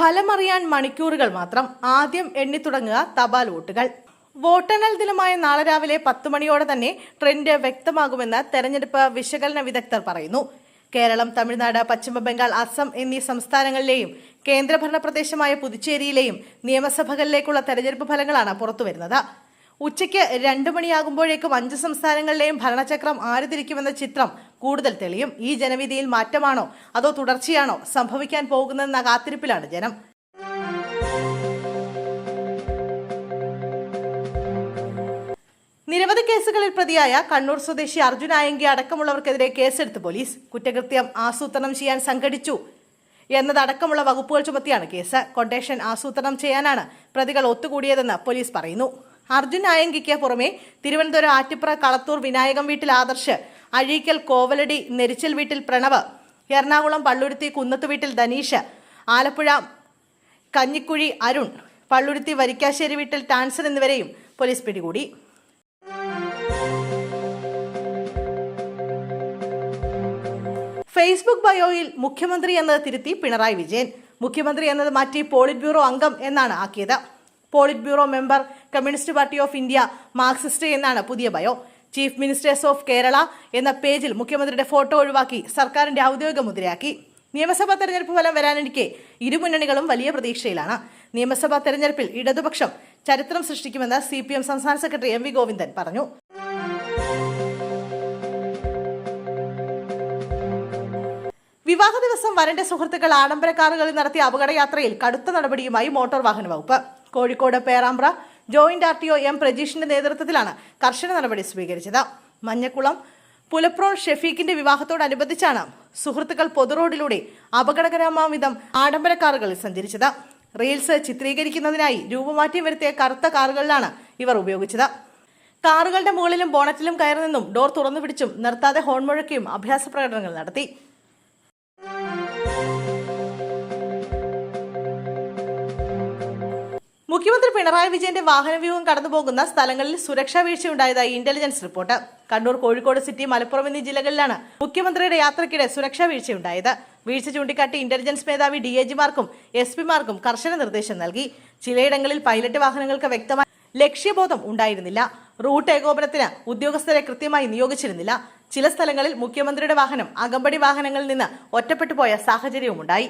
ഫലമറിയാൻ മണിക്കൂറുകൾ മാത്രം. ആദ്യം എണ്ണിത്തുടങ്ങുക തപാൽ വോട്ടുകൾ. വോട്ടെണ്ണൽ ദിനമായ നാളെ രാവിലെ 10 മണിയോടെ തന്നെ ട്രെൻഡ് വ്യക്തമാകുമെന്ന് തെരഞ്ഞെടുപ്പ് വിശകലന വിദഗ്ധർ പറയുന്നു. കേരളം, തമിഴ്നാട്, പശ്ചിമ ബംഗാൾ, അസം എന്നീ സംസ്ഥാനങ്ങളിലെയും കേന്ദ്രഭരണ പ്രദേശമായ പുതുച്ചേരിയിലെയും നിയമസഭകളിലേക്കുള്ള തെരഞ്ഞെടുപ്പ് ഫലങ്ങളാണ് പുറത്തുവരുന്നത്. ഉച്ചയ്ക്ക് 2 മണിയാകുമ്പോഴേക്കും 5 സംസ്ഥാനങ്ങളിലെയും ഭരണചക്രം ആരുതിരിക്കുമെന്ന ചിത്രം കൂടുതൽ തെളിയും. ഈ ജനവിധിയിൽ മാറ്റമാണോ അതോ തുടർച്ചയാണോ സംഭവിക്കാൻ പോകുന്നതെന്ന കാത്തിരിപ്പിലാണ് ജനം. നിരവധി കേസുകളിൽ പ്രതിയായ കണ്ണൂർ സ്വദേശി അർജുൻ ആയങ്കി അടക്കമുള്ളവർക്കെതിരെ കേസെടുത്ത് പോലീസ്. കുറ്റകൃത്യം ആസൂത്രണം ചെയ്യാൻ സംഘടിച്ചു എന്നതടക്കമുള്ള വകുപ്പുകൾ ചുമത്തിയാണ് കേസ്. കൊട്ടേഷൻ ആസൂത്രണം ചെയ്യാനാണ് പ്രതികൾ ഒത്തുകൂടിയതെന്ന് പോലീസ് പറയുന്നു. അർജുൻ ആയങ്കിക്ക് പുറമെ തിരുവനന്തപുരം ആറ്റിപ്ര കളത്തൂർ വിനായകം വീട്ടിൽ ആദർശ്, അഴീക്കൽ കോവലടി നെരിച്ചൽ വീട്ടിൽ പ്രണവ്, എറണാകുളം പള്ളുരുത്തി കുന്നത്ത് വീട്ടിൽ ധനീഷ്, ആലപ്പുഴ കഞ്ഞിക്കുഴി അരുൺ, പള്ളുരുത്തി വരിക്കാശ്ശേരി വീട്ടിൽ ടാൻസർ എന്നിവരെയും പോലീസ് പിടികൂടി. ഫേസ്ബുക്ക് ബയോയിൽ മുഖ്യമന്ത്രി എന്നത് തിരുത്തി പിണറായി വിജയൻ. മുഖ്യമന്ത്രി എന്നത് മാറ്റി പോളിറ്റ് ബ്യൂറോ അംഗം എന്നാണ് ആക്കിയത്. Polit bureau member, communist party of India, Marxist എന്നാണ് പുതിയ bio. Chief ministers of Kerala എന്ന പേജിൽ മുഖ്യമന്ത്രിയുടെ ഫോട്ടോ ഒഴിവാക്കി സർക്കാരിന്റെ ഔദ്യോഗിക മുദ്രയാക്കി. നിയമസഭാ തെരഞ്ഞെടുപ്പ് ഫലം വരാനിരിക്കെ ഇരുമുന്നണികളും വലിയ പ്രതീക്ഷയിലാണ്. നിയമസഭാ തെരഞ്ഞെടുപ്പിൽ ഇടതുപക്ഷം ചരിത്രം സൃഷ്ടിക്കുമെന്ന് CPM സംസ്ഥാന സെക്രട്ടറി MV ഗോവിന്ദൻ പറഞ്ഞു. വിവാഹ ദിവസം വരന്റെ സുഹൃത്തുക്കൾ ആഡംബര കാറുകളിൽ നടത്തിയ അപകടയാത്രയിൽ കടുത്ത നടപടിയുമായി മോട്ടോർ വാഹന വകുപ്പ്. Kozhikode Perambra joint RTO M പ്രജീഷിന്റെ നേതൃത്വത്തിലാണ് കർശന നടപടി സ്വീകരിച്ചത്. മഞ്ഞക്കുളം പുലപ്രോൺ ഷെഫീഖിന്റെ വിവാഹത്തോടനുബന്ധിച്ചാണ് സുഹൃത്തുക്കൾ പൊതുറോഡിലൂടെ അപകടകരമാം വിധം ആഡംബര കാറുകളിൽ സഞ്ചരിച്ചത്. റീൽസ് ചിത്രീകരിക്കുന്നതിനായി രൂപമാറ്റം വരുത്തിയ കറുത്ത കാറുകളിലാണ് ഇവർ ഉപയോഗിച്ചത്. കാറുകളുടെ മുകളിലും ബോണറ്റിലും കയറി നിന്നും ഡോർ തുറന്നു പിടിച്ചും നിർത്താതെ ഹോൺ മുഴക്കിയും അഭ്യാസ പ്രകടനങ്ങൾ നടത്തി. മുഖ്യമന്ത്രി പിണറായി വിജയന്റെ വാഹനവ്യൂഹം കടന്നുപോകുന്ന സ്ഥലങ്ങളിൽ സുരക്ഷാ വീഴ്ചയുണ്ടായതായി intelligence report. Kannur, Kozhikode city, Malappuram എന്നീ ജില്ലകളിലാണ് മുഖ്യമന്ത്രിയുടെ യാത്രയ്ക്കിടെ സുരക്ഷാ വീഴ്ചയുണ്ടായത്. വീഴ്ച ചൂണ്ടിക്കാട്ടി ഇന്റലിജൻസ് മേധാവി DIGമാർക്കും SP-മാർക്കും കർശന നിർദ്ദേശം നൽകി. ചിലയിടങ്ങളിൽ പൈലറ്റ് വാഹനങ്ങൾക്ക് വ്യക്തമായ ലക്ഷ്യബോധം ഉണ്ടായിരുന്നില്ല. റൂട്ട് ഏകോപനത്തിന് ഉദ്യോഗസ്ഥരെ കൃത്യമായി നിയോഗിച്ചിരുന്നില്ല. ചില സ്ഥലങ്ങളിൽ മുഖ്യമന്ത്രിയുടെ വാഹനം അകമ്പടി വാഹനങ്ങളിൽ നിന്ന് ഒറ്റപ്പെട്ടുപോയ സാഹചര്യവുമുണ്ടായി.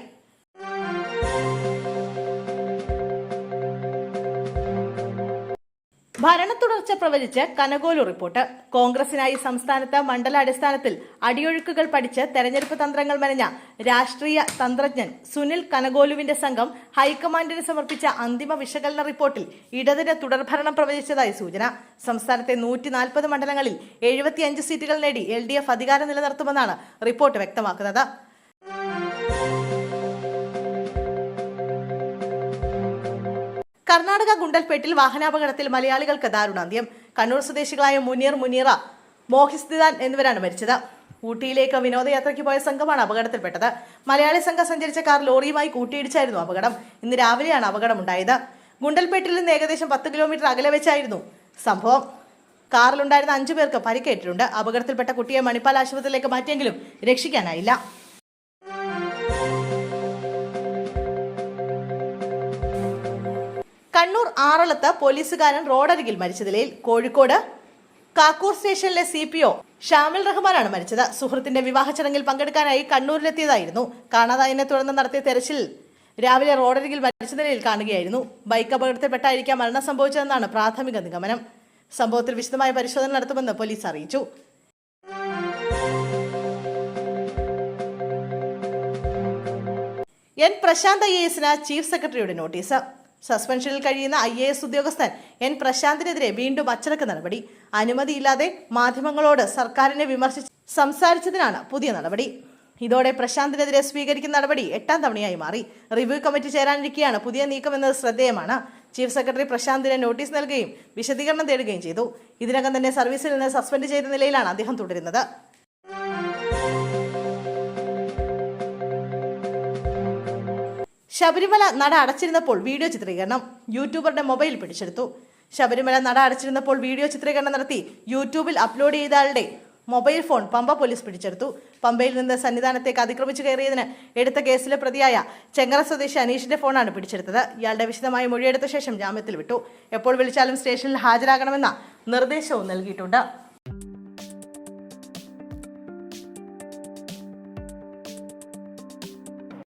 ഭരണ തുടർച്ച പ്രവചിച്ച് കനകോലു റിപ്പോർട്ട്. കോൺഗ്രസിനായി സംസ്ഥാനത്ത് മണ്ഡലാടിസ്ഥാനത്തിൽ അടിയൊഴുക്കുകൾ പഠിച്ച് തെരഞ്ഞെടുപ്പ് തന്ത്രങ്ങൾ മെനഞ്ഞ രാഷ്ട്രീയ തന്ത്രജ്ഞൻ സുനിൽ കനകോലുവിന്റെ സംഘം ഹൈക്കമാൻഡിന് സമർപ്പിച്ച അന്തിമ വിശകലന റിപ്പോർട്ടിൽ ഇടതിന് തുടർഭരണം പ്രവചിച്ചതായി സൂചന. സംസ്ഥാനത്തെ 140 മണ്ഡലങ്ങളിൽ 75 സീറ്റുകൾ നേടി LDF അധികാരം നിലനിർത്തുമെന്നാണ് റിപ്പോർട്ട് വ്യക്തമാക്കുന്നത്. കർണാടക ഗുണ്ടൽപേട്ടിൽ വാഹനാപകടത്തിൽ മലയാളികൾക്ക് ദാരുണാന്ത്യം. കണ്ണൂർ സ്വദേശികളായ മുനീറ, മോഹിസ്ദിദാൻ എന്നിവരാണ് മരിച്ചത്. ഊട്ടിയിലേക്ക് വിനോദയാത്രയ്ക്ക് പോയ സംഘമാണ് അപകടത്തിൽപ്പെട്ടത്. മലയാളി സംഘം സഞ്ചരിച്ച കാർ ലോറിയുമായി കൂട്ടിയിടിച്ചായിരുന്നു അപകടം. ഇന്ന് രാവിലെയാണ് അപകടമുണ്ടായത്. ഗുണ്ടൽപേട്ടിൽ നിന്ന് ഏകദേശം 10 കിലോമീറ്റർ അകലെ വെച്ചായിരുന്നു സംഭവം. കാറിലുണ്ടായിരുന്ന 5 പേർക്ക് പരിക്കേറ്റിട്ടുണ്ട്. അപകടത്തിൽപ്പെട്ട കുട്ടിയെ മണിപ്പാൽ ആശുപത്രിയിലേക്ക് മാറ്റിയെങ്കിലും രക്ഷിക്കാനായില്ല. കണ്ണൂർ ആറളത്ത് പോലീസുകാരൻ റോഡരികിൽ മരിച്ച നിലയിൽ. കോഴിക്കോട് കാക്കൂർ സ്റ്റേഷനിലെ CPO ഷാമിൽ റഹ്മാനാണ് മരിച്ചത്. സുഹൃത്തിന്റെ വിവാഹ ചടങ്ങിൽ പങ്കെടുക്കാനായി കണ്ണൂരിലെത്തിയതായിരുന്നു. കാണാതായതിനെ തുടർന്ന് നടത്തിയ തെരച്ചിൽ രാവിലെ റോഡരികിൽ മരിച്ച നിലയിൽ കാണുകയായിരുന്നു. ബൈക്ക് അപകടത്തിൽപ്പെട്ടായിരിക്കാം മരണം സംഭവിച്ചതെന്നാണ് പ്രാഥമിക നിഗമനം. സംഭവത്തിൽ വിശദമായ പരിശോധന നടത്തുമെന്ന് പോലീസ് അറിയിച്ചു. N പ്രശാന്ത് IASന് ചീഫ് സെക്രട്ടറിയുടെ നോട്ടീസ്. സസ്പെൻഷനിൽ കഴിയുന്ന IAS ഉദ്യോഗസ്ഥൻ N പ്രശാന്തിനെതിരെ വീണ്ടും അച്ചടക്ക നടപടി. അനുമതിയില്ലാതെ മാധ്യമങ്ങളോട് സർക്കാരിനെ വിമർശിച്ച് സംസാരിച്ചതിനാണ് പുതിയ നടപടി. ഇതോടെ പ്രശാന്തിനെതിരെ സ്വീകരിക്കുന്ന നടപടി 8ാം തവണയായി മാറി. റിവ്യൂ കമ്മിറ്റി ചേരാനിരിക്കെയാണ് പുതിയ നീക്കമെന്നത് ശ്രദ്ധേയമാണ്. ചീഫ് സെക്രട്ടറി പ്രശാന്തിന് നോട്ടീസ് നൽകുകയും വിശദീകരണം തേടുകയും ചെയ്തു. ഇതിനകം തന്നെ സർവീസിൽ നിന്ന് സസ്പെൻഡ് ചെയ്ത നിലയിലാണ് അദ്ദേഹം തുടരുന്നത്. ശബരിമല നട അടച്ചിരുന്നപ്പോൾ വീഡിയോ ചിത്രീകരണം. യൂട്യൂബറുടെ മൊബൈൽ പിടിച്ചെടുത്തു. ശബരിമല നട അടച്ചിരുന്നപ്പോൾ വീഡിയോ ചിത്രീകരണം നടത്തി യൂട്യൂബിൽ അപ്ലോഡ് ചെയ്ത ആളുടെ മൊബൈൽ ഫോൺ പമ്പ പോലീസ് പിടിച്ചെടുത്തു. പമ്പയിൽ നിന്ന് സന്നിധാനത്തേക്ക് അതിക്രമിച്ചു കയറിയതിന് എടുത്ത കേസിലെ പ്രതിയായ ചെങ്ങറ സ്വദേശി അനീഷിന്റെ ഫോണാണ് പിടിച്ചെടുത്തത്. ഇയാളുടെ വിശദമായ മൊഴിയെടുത്ത ശേഷം ജാമ്യത്തിൽ വിട്ടു. എപ്പോൾ വിളിച്ചാലും സ്റ്റേഷനിൽ ഹാജരാകണമെന്ന നിർദ്ദേശവും നൽകിയിട്ടുണ്ട്.